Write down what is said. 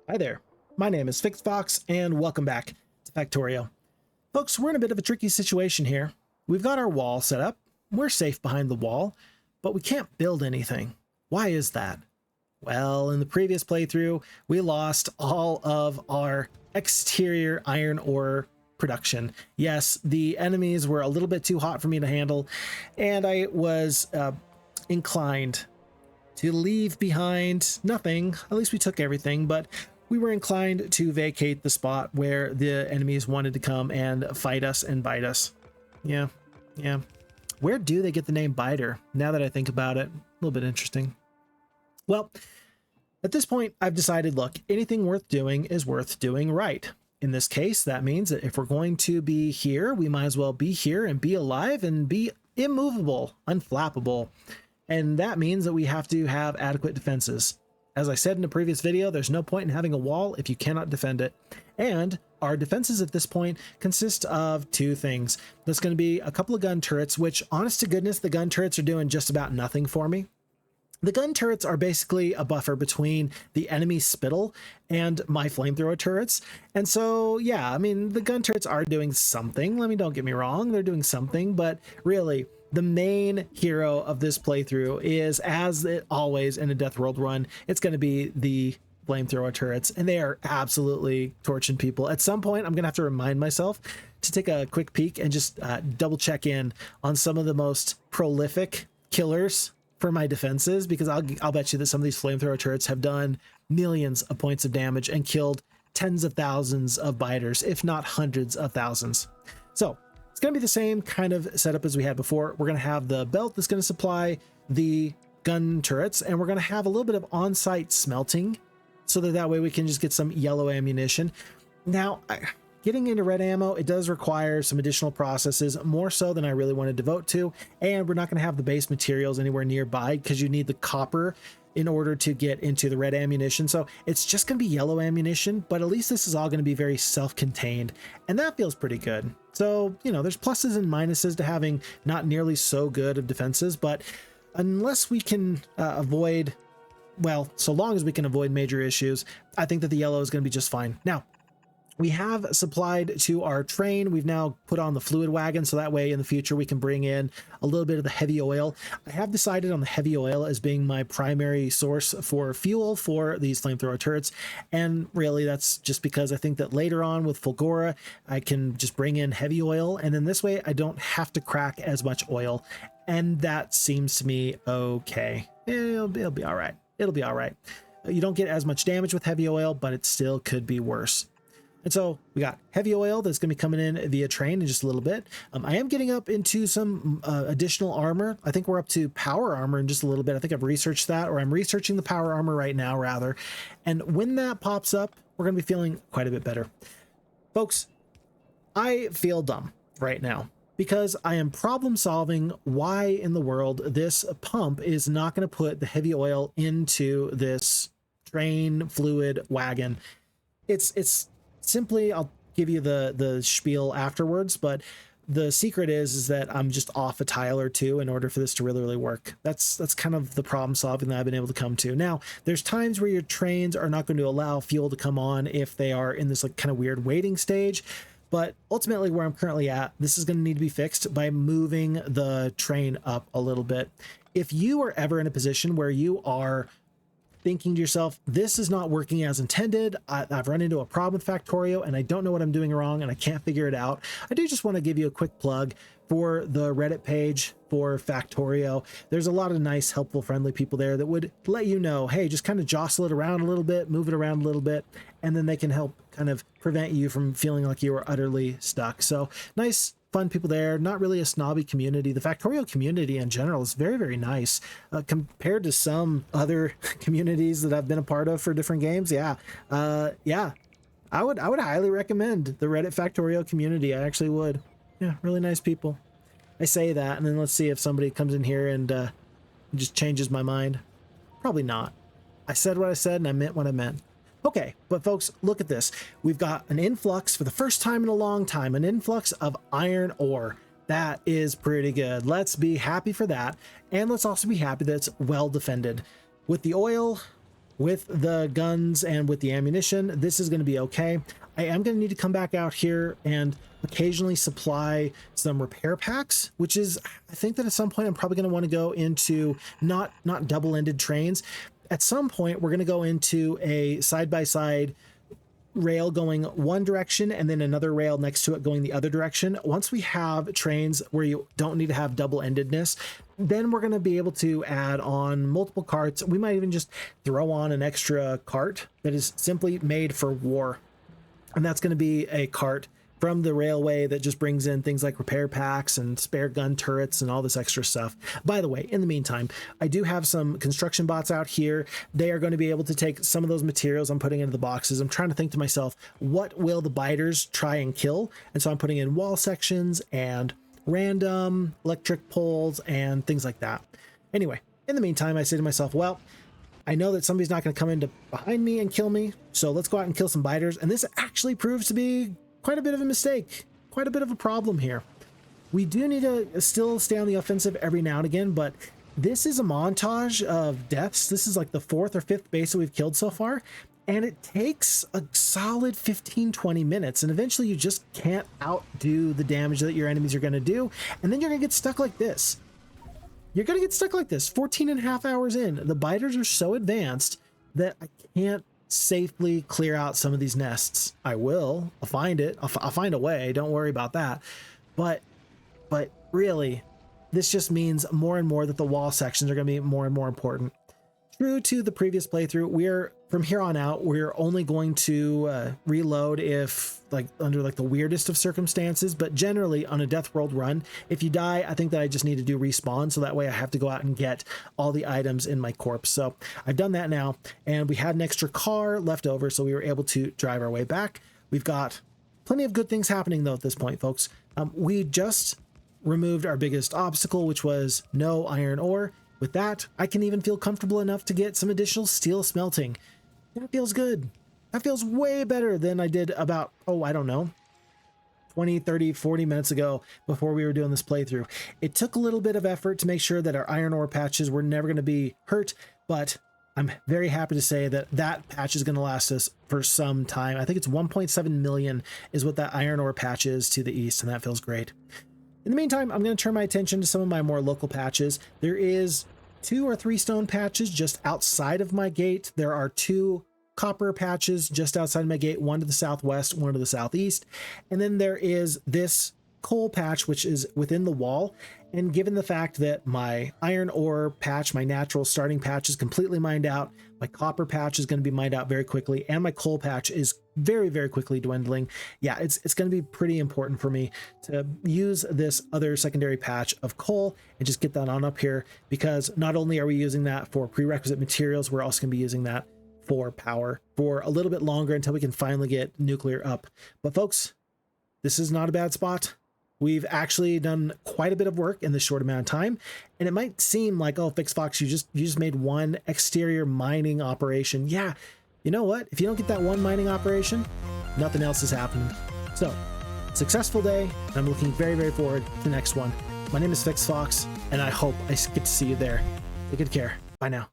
Hi there, my name is FixedFox and welcome back to Factorio. Folks, we're in a bit of a tricky situation here. We've got our wall set up, we're safe behind the wall, but we can't build anything. Why is that? Well, in the previous playthrough, we lost all of our exterior iron ore production. Yes, the enemies were a little bit too hot for me to handle, and I was inclined to leave behind nothing. At least we took everything, but we were inclined to vacate the spot where the enemies wanted to come and fight us and bite us. Yeah. Where do they get the name Biter? Now that I think about it, a little bit interesting. Well, at this point, I've decided, look, anything worth doing is worth doing right. In this case, that means that if we're going to be here, we might as well be here and be alive and be immovable, unflappable. And that means that we have to have adequate defenses. As I said in a previous video, there's no point in having a wall if you cannot defend it. And our defenses at this point consist of two things. There's going to be a couple of gun turrets, which, honest to goodness, the gun turrets are doing just about nothing for me. The gun turrets are basically a buffer between the enemy spittle and my flamethrower turrets. And so, yeah, I mean, the gun turrets are doing something. Don't get me wrong, they're doing something, but really, the main hero of this playthrough is, as it always in a Deathworld run, it's going to be the flamethrower turrets, and they are absolutely torching people. At some point, I'm going to have to remind myself to take a quick peek and just double check in on some of the most prolific killers for my defenses, because I'll bet you that some of these flamethrower turrets have done millions of points of damage and killed tens of thousands of biters, if not hundreds of thousands. So it's going to be the same kind of setup as we had before. We're going to have the belt that's going to supply the gun turrets, and we're going to have a little bit of on-site smelting so that way we can just get some yellow ammunition. Now, getting into red ammo, it does require some additional processes, more so than I really want to devote to, and we're not going to have the base materials anywhere nearby because you need the copper in order to get into the red ammunition. So it's just going to be yellow ammunition, but at least this is all going to be very self-contained, and that feels pretty good. So, you know, there's pluses and minuses to having not nearly so good of defenses, but unless we can avoid, well, so long as we can avoid major issues, I think that the yellow is going to be just fine. Now, we have supplied to our train. We've now put on the fluid wagon, so that way in the future we can bring in a little bit of the heavy oil. I have decided on the heavy oil as being my primary source for fuel for these flamethrower turrets, and really that's just because I think that later on with Fulgora I can just bring in heavy oil, and then this way I don't have to crack as much oil, and that seems to me okay. It'll be all right. It'll be all right. You don't get as much damage with heavy oil, but it still could be worse. And so we got heavy oil that's going to be coming in via train in just a little bit. I am getting up into some additional armor. I think we're up to power armor in just a little bit. I think I've researched that, or I'm researching the power armor right now, rather. And when that pops up, we're going to be feeling quite a bit better. Folks, I feel dumb right now because I am problem solving why in the world this pump is not going to put the heavy oil into this train fluid wagon. It's simply, I'll give you the spiel afterwards, but the secret is that I'm just off a tile or two in order for this to really work. That's kind of the problem solving that I've been able to come to. Now, there's times where your trains are not going to allow fuel to come on if they are in this like kind of weird waiting stage, but ultimately where I'm currently at, this is going to need to be fixed by moving the train up a little bit. If you are ever in a position where you are thinking to yourself, this is not working as intended, I've run into a problem with Factorio and I don't know what I'm doing wrong and I can't figure it out, I do just want to give you a quick plug for the Reddit page for Factorio. There's a lot of nice, helpful, friendly people there that would let you know, hey, just kind of jostle it around a little bit, move it around a little bit, and then they can help kind of prevent you from feeling like you are utterly stuck. So nice, fun people there. Not really a snobby community. The Factorio community in general is very nice compared to some other communities that I've been a part of for different games. Yeah, I would highly recommend the Reddit Factorio community. I actually would. Yeah, really nice people. I say that, and then let's see if somebody comes in here and just changes my mind. Probably not. I said what I said, and I meant what I meant. Okay, but folks, look at this. We've got an influx for the first time in a long time, an influx of iron ore. That is pretty good. Let's be happy for that. And let's also be happy that it's well defended. With the oil, with the guns and with the ammunition, this is going to be okay. I am going to need to come back out here and occasionally supply some repair packs, which is, I think that at some point I'm probably going to want to go into not double-ended trains. At some point, we're going to go into a side-by-side rail going one direction and then another rail next to it going the other direction. Once we have trains where you don't need to have double-endedness, then we're going to be able to add on multiple carts. We might even just throw on an extra cart that is simply made for war. And that's going to be a cart from the railway that just brings in things like repair packs and spare gun turrets and all this extra stuff. By the way, in the meantime, I do have some construction bots out here. They are going to be able to take some of those materials I'm putting into the boxes. I'm trying to think to myself, what will the biters try and kill? And so I'm putting in wall sections and random electric poles and things like that. Anyway, in the meantime, I say to myself, well, I know that somebody's not going to come in behind me and kill me, so let's go out and kill some biters. And this actually proves to be quite a bit of a mistake, quite a bit of a problem here. We do need to still stay on the offensive every now and again, but this is a montage of deaths. This is like the 4th or 5th base that we've killed so far, and it takes a solid 15-20 minutes, and eventually you just can't outdo the damage that your enemies are going to do, and then you're going to get stuck like this. You're going to get stuck like this 14 and a half hours in. The biters are so advanced that I can't safely clear out some of these nests. I will. I'll find it. I'll find a way. Don't worry about that. But really, this just means more and more that the wall sections are going to be more and more important. True to the previous playthrough, from here on out, we're only going to reload if under the weirdest of circumstances, but generally on a Deathworld run, if you die, I think that I just need to do respawn, so that way I have to go out and get all the items in my corpse. So I've done that now, and we had an extra car left over, so we were able to drive our way back. We've got plenty of good things happening though at this point, folks. We just removed our biggest obstacle, which was no iron ore. With that, I can even feel comfortable enough to get some additional steel smelting. That feels good. That feels way better than I did about, I don't know, 20, 30, 40 minutes ago before we were doing this playthrough. It took a little bit of effort to make sure that our iron ore patches were never going to be hurt, but I'm very happy to say that that patch is going to last us for some time. I think it's 1.7 million is what that iron ore patch is to the east, and that feels great. In the meantime, I'm going to turn my attention to some of my more local patches. There is 2 or 3 stone patches just outside of my gate. There are 2 copper patches just outside my gate, one to the southwest, one to the southeast. And then there is this coal patch, which is within the wall. And given the fact that my iron ore patch, my natural starting patch, is completely mined out, my copper patch is going to be mined out very quickly, and my coal patch is very, very quickly dwindling. Yeah, it's going to be pretty important for me to use this other secondary patch of coal and just get that on up here, because not only are we using that for prerequisite materials, we're also going to be using that for power for a little bit longer until we can finally get nuclear up. But folks, this is not a bad spot. We've actually done quite a bit of work in this short amount of time, and it might seem like, oh, FixFox, you just made one exterior mining operation. Yeah, you know what? If you don't get that one mining operation, nothing else is happening. So, successful day, and I'm looking very, very forward to the next one. My name is FixFox, and I hope I get to see you there. Take good care. Bye now.